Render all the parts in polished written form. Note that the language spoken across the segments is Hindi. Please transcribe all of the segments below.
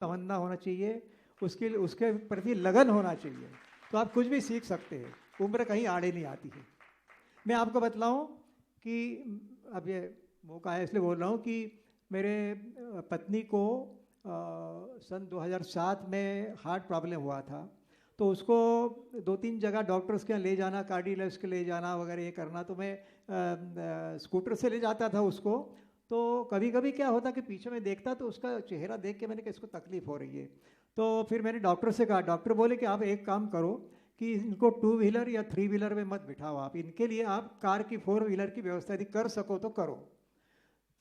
तमन्ना होना चाहिए, उसके प्रति लगन होना चाहिए, तो आप कुछ भी सीख सकते हैं। उम्र कहीं आड़े नहीं आती है। मैं आपको बतलाऊं कि अब ये मौका है इसलिए बोल रहा हूँ कि मेरे पत्नी को सन 2007 में हार्ट प्रॉब्लम हुआ था, तो उसको 2-3 जगह डॉक्टर्स के यहाँ ले जाना, कार्डियोलॉजिस्ट के ले जाना वगैरह ये करना, तो मैं स्कूटर से ले जाता था उसको। तो कभी कभी क्या होता कि पीछे में देखता तो उसका चेहरा देख के मैंने कहा इसको तकलीफ हो रही है। तो फिर मैंने डॉक्टर से कहा, डॉक्टर बोले कि आप एक काम करो कि इनको 2 व्हीलर या 3 व्हीलर में मत बिठाओ, आप इनके लिए आप कार की 4 व्हीलर की व्यवस्था यदि कर सको तो करो।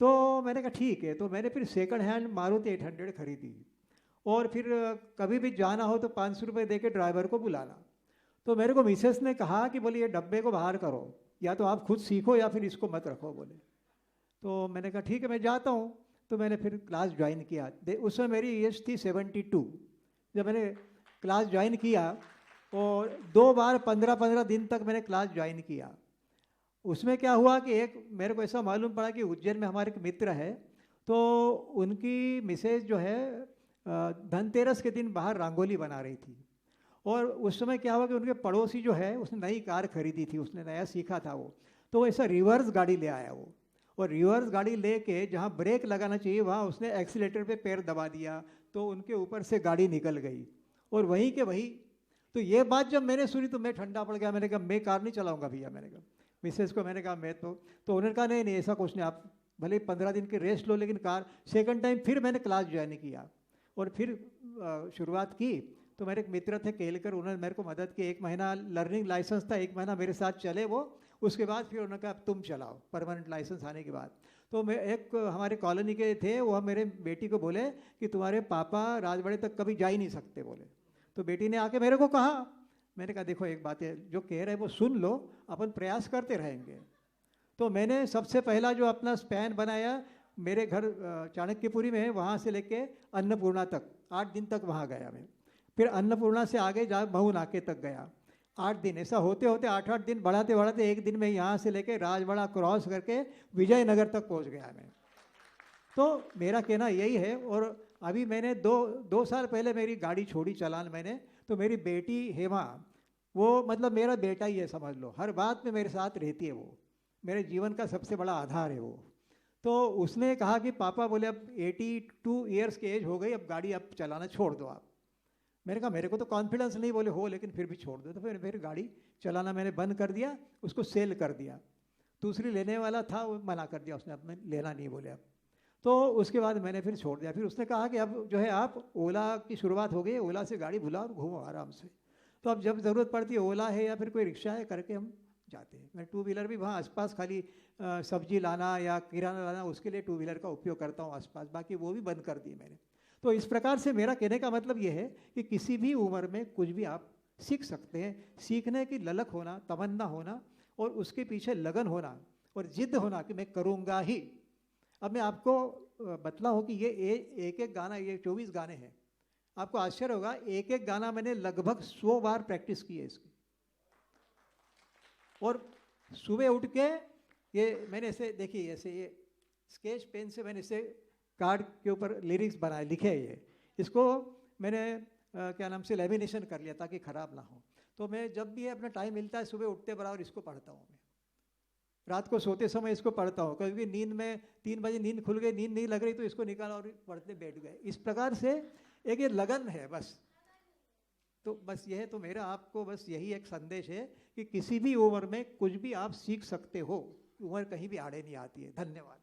तो मैंने कहा ठीक है। तो मैंने फिर सेकंड हैंड मारुति 800 खरीदी, और फिर कभी भी जाना हो तो 500 रुपये दे के ड्राइवर को बुलाना। तो मेरे को मिसेस ने कहा कि बोले ये डब्बे को बाहर करो, या तो आप खुद सीखो या फिर इसको मत रखो बोले। तो मैंने कहा ठीक है मैं जाता हूँ। तो मैंने फिर क्लास ज्वाइन किया। उस समय मेरी एज थी 72। जब मैंने क्लास ज्वाइन किया और 2 बार 15-15 दिन तक मैंने क्लास ज्वाइन किया। उसमें क्या हुआ कि एक मेरे को ऐसा मालूम पड़ा कि उज्जैन में हमारे एक मित्र है, तो उनकी मिसेज जो है धनतेरस के दिन बाहर रंगोली बना रही थी। और उस समय क्या हुआ कि उनके पड़ोसी जो है उसने नई कार खरीदी थी, उसने नया सीखा था वो, तो ऐसा रिवर्स गाड़ी ले आया वो। और रिवर्स गाड़ी लेके जहाँ ब्रेक लगाना चाहिए वहाँ उसने एक्सीलेटर पे पैर दबा दिया, तो उनके ऊपर से गाड़ी निकल गई और वहीं के वहीं। तो ये बात जब मैंने सुनी तो मैं ठंडा पड़ गया। मैंने कहा मैं कार नहीं चलाऊंगा भैया। मैंने कहा मिसेस को, मैंने कहा मैं तो उन्होंने कहा नहीं नहीं ऐसा कुछ नहीं, आप भले 15 दिन की रेस्ट लो लेकिन कार। सेकंड टाइम फिर मैंने क्लास ज्वाइन किया और फिर शुरुआत की। तो मेरे एक मित्र थे केलकर, उन्होंने मेरे को मदद की। 1 महीना लर्निंग लाइसेंस था, 1 महीना मेरे साथ चले वो। उसके बाद फिर उन्होंने कहा अब तुम चलाओ, परमानेंट लाइसेंस आने के बाद। तो मैं एक हमारे कॉलोनी के थे, वो मेरे बेटी को बोले कि तुम्हारे पापा राजवाड़े तक कभी जा ही नहीं सकते बोले। तो बेटी ने आके मेरे को कहा, मैंने कहा देखो एक बात है, जो कह रहे हैं वो सुन लो, अपन प्रयास करते रहेंगे। तो मैंने सबसे पहला जो अपना स्पैन बनाया मेरे घर चाणक्यपुरी में, वहाँ से लेके अन्नपूर्णा तक 8 दिन तक वहाँ गया मैं। फिर अन्नपूर्णा से आगे जा महू नाके तक गया 8 दिन। ऐसा होते होते 8-8 दिन बढ़ाते बढ़ाते एक दिन में यहाँ से लेके राजवाड़ा क्रॉस करके विजयनगर तक पहुँच गया मैं। तो मेरा कहना यही है। और अभी मैंने 2 साल पहले मेरी गाड़ी छोड़ी चलान मैंने। तो मेरी बेटी हेमा, वो मतलब मेरा बेटा ही है समझ लो, हर बात में मेरे साथ रहती है। वो मेरे जीवन का सबसे बड़ा आधार है वो। तो उसने कहा कि पापा बोले अब 82 ईयर्स की एज हो गई, अब गाड़ी अब चलाना छोड़ दो आप। मैंने कहा मेरे को तो कॉन्फिडेंस नहीं, बोले हो लेकिन फिर भी छोड़ दो। तो फिर गाड़ी चलाना मैंने बंद कर दिया, उसको सेल कर दिया। दूसरी लेने वाला था वो मना कर दिया उसने, अब लेना नहीं बोले अब। तो उसके बाद मैंने फिर छोड़ दिया। फिर उसने कहा कि अब जो है आप ओला की शुरुआत हो गई है, ओला से गाड़ी बुलाओ और घूमो आराम से। तो अब जब ज़रूरत पड़ती है ओला है या फिर कोई रिक्शा है करके हम जाते हैं। मैं 2 व्हीलर भी वहाँ आसपास खाली सब्जी लाना या किराना लाना उसके लिए 2 व्हीलर का उपयोग करता हूँ आसपास, बाकी वो भी बंद कर दी मैंने। तो इस प्रकार से मेरा कहने का मतलब ये है कि किसी भी उम्र में कुछ भी आप सीख सकते हैं। सीखने की ललक होना, तमन्ना होना और उसके पीछे लगन होना और जिद होना कि मैं करूँगा ही। अब मैं आपको बतलाऊँ कि ये एक एक गाना, ये 24 गाने हैं। आपको आश्चर्य होगा, एक एक गाना मैंने लगभग 100 बार प्रैक्टिस की है इसकी। और सुबह उठ के ये मैंने ऐसे देखिए, ऐसे ये स्केच पेन से मैंने इसे कार्ड के ऊपर लिरिक्स बनाए, लिखे हैं ये। इसको मैंने क्या नाम से लेमिनेशन कर लिया ताकि ख़राब ना हो। तो मैं जब भी अपना टाइम मिलता है सुबह उठते बराबर इसको पढ़ता हूँ मैं। रात को सोते समय इसको पढ़ता हूँ। कभी भी नींद में 3 बजे नींद खुल गई, नींद नहीं लग रही तो इसको निकाला और पढ़ते बैठ गए। इस प्रकार से एक ये लगन है बस। तो बस यह है, तो मेरा आपको बस यही एक संदेश है कि किसी भी उम्र में कुछ भी आप सीख सकते हो, उम्र कहीं भी आड़े नहीं आती है। धन्यवाद।